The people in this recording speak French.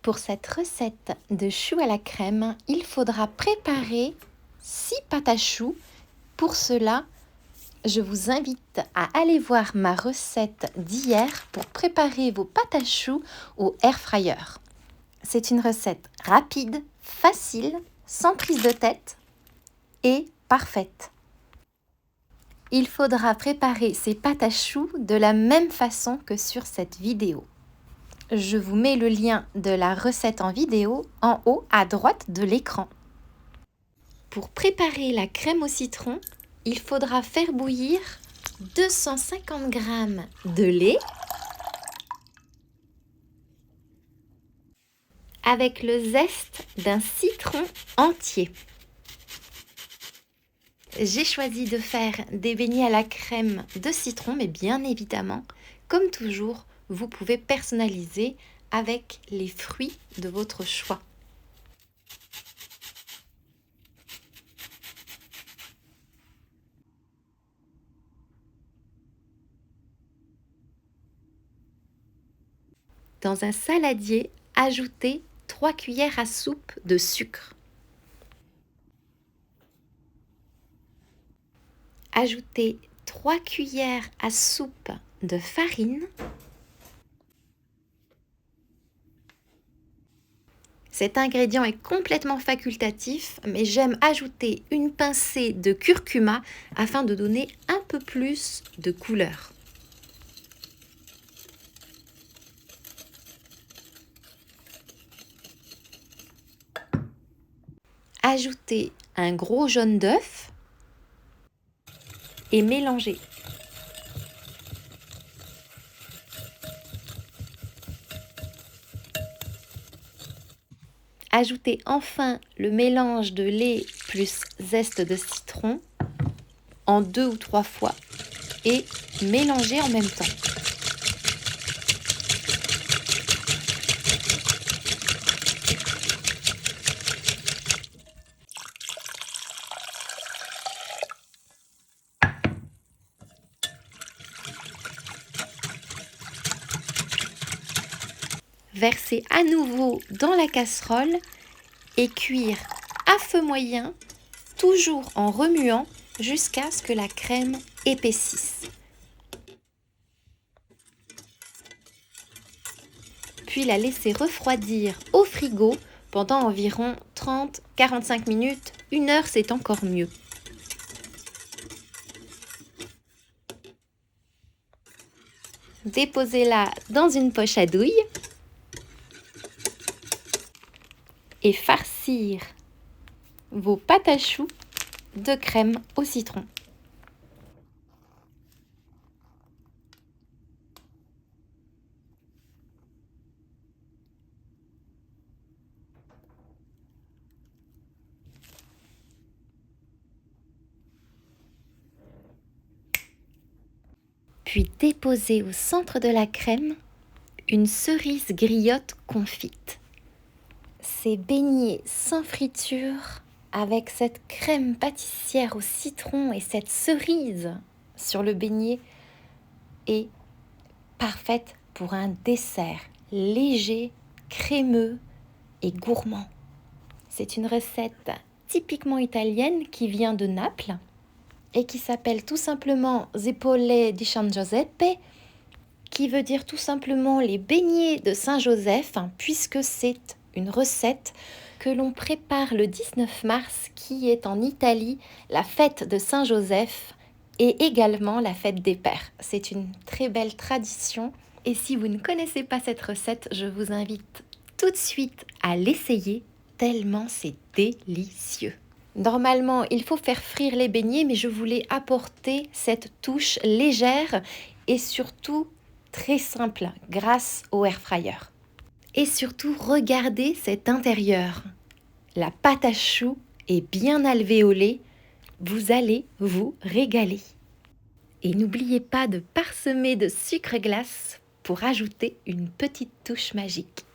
Pour cette recette de choux à la crème, il faudra préparer 6 pâtes à choux. Pour cela, je vous invite à aller voir ma recette d'hier pour préparer vos pâtes à choux au air fryer. C'est une recette rapide, facile, sans prise de tête et parfaite. Il faudra préparer ces pâtes à choux de la même façon que sur cette vidéo. Je vous mets le lien de la recette en vidéo en haut à droite de l'écran. Pour préparer la crème au citron, il faudra faire bouillir 250 g de lait avec le zeste d'un citron entier. J'ai choisi de faire des beignets à la crème de citron, mais bien évidemment, comme toujours, vous pouvez personnaliser avec les fruits de votre choix. Dans un saladier, ajoutez 3 cuillères à soupe de sucre. Ajoutez 3 cuillères à soupe de farine. Cet ingrédient est complètement facultatif, mais j'aime ajouter une pincée de curcuma afin de donner un peu plus de couleur. Ajoutez un gros jaune d'œuf et mélangez. Ajoutez enfin le mélange de lait plus zeste de citron en 2 ou 3 fois et mélangez en même temps. Versez à nouveau dans la casserole et cuire à feu moyen, toujours en remuant jusqu'à ce que la crème épaississe. Puis la laisser refroidir au frigo pendant environ 30-45 minutes. 1 heure, c'est encore mieux. Déposez-la dans une poche à douille et farcir vos pâtes à choux de crème au citron. Puis déposez au centre de la crème une cerise griotte confite. Ces beignets sans friture avec cette crème pâtissière au citron et cette cerise sur le beignet est parfaite pour un dessert léger, crémeux et gourmand. C'est une recette typiquement italienne qui vient de Naples et qui s'appelle tout simplement Zeppole di San Giuseppe, qui veut dire tout simplement les beignets de Saint-Joseph, puisque c'est une recette que l'on prépare le 19 mars, qui est en Italie la fête de Saint-Joseph et également la fête des pères. C'est une très belle tradition et si vous ne connaissez pas cette recette, je vous invite tout de suite à l'essayer tellement c'est délicieux. Normalement, il faut faire frire les beignets, mais je voulais apporter cette touche légère et surtout très simple grâce au air fryer. Et surtout, regardez cet intérieur. La pâte à choux est bien alvéolée. Vous allez vous régaler. Et n'oubliez pas de parsemer de sucre glace pour ajouter une petite touche magique.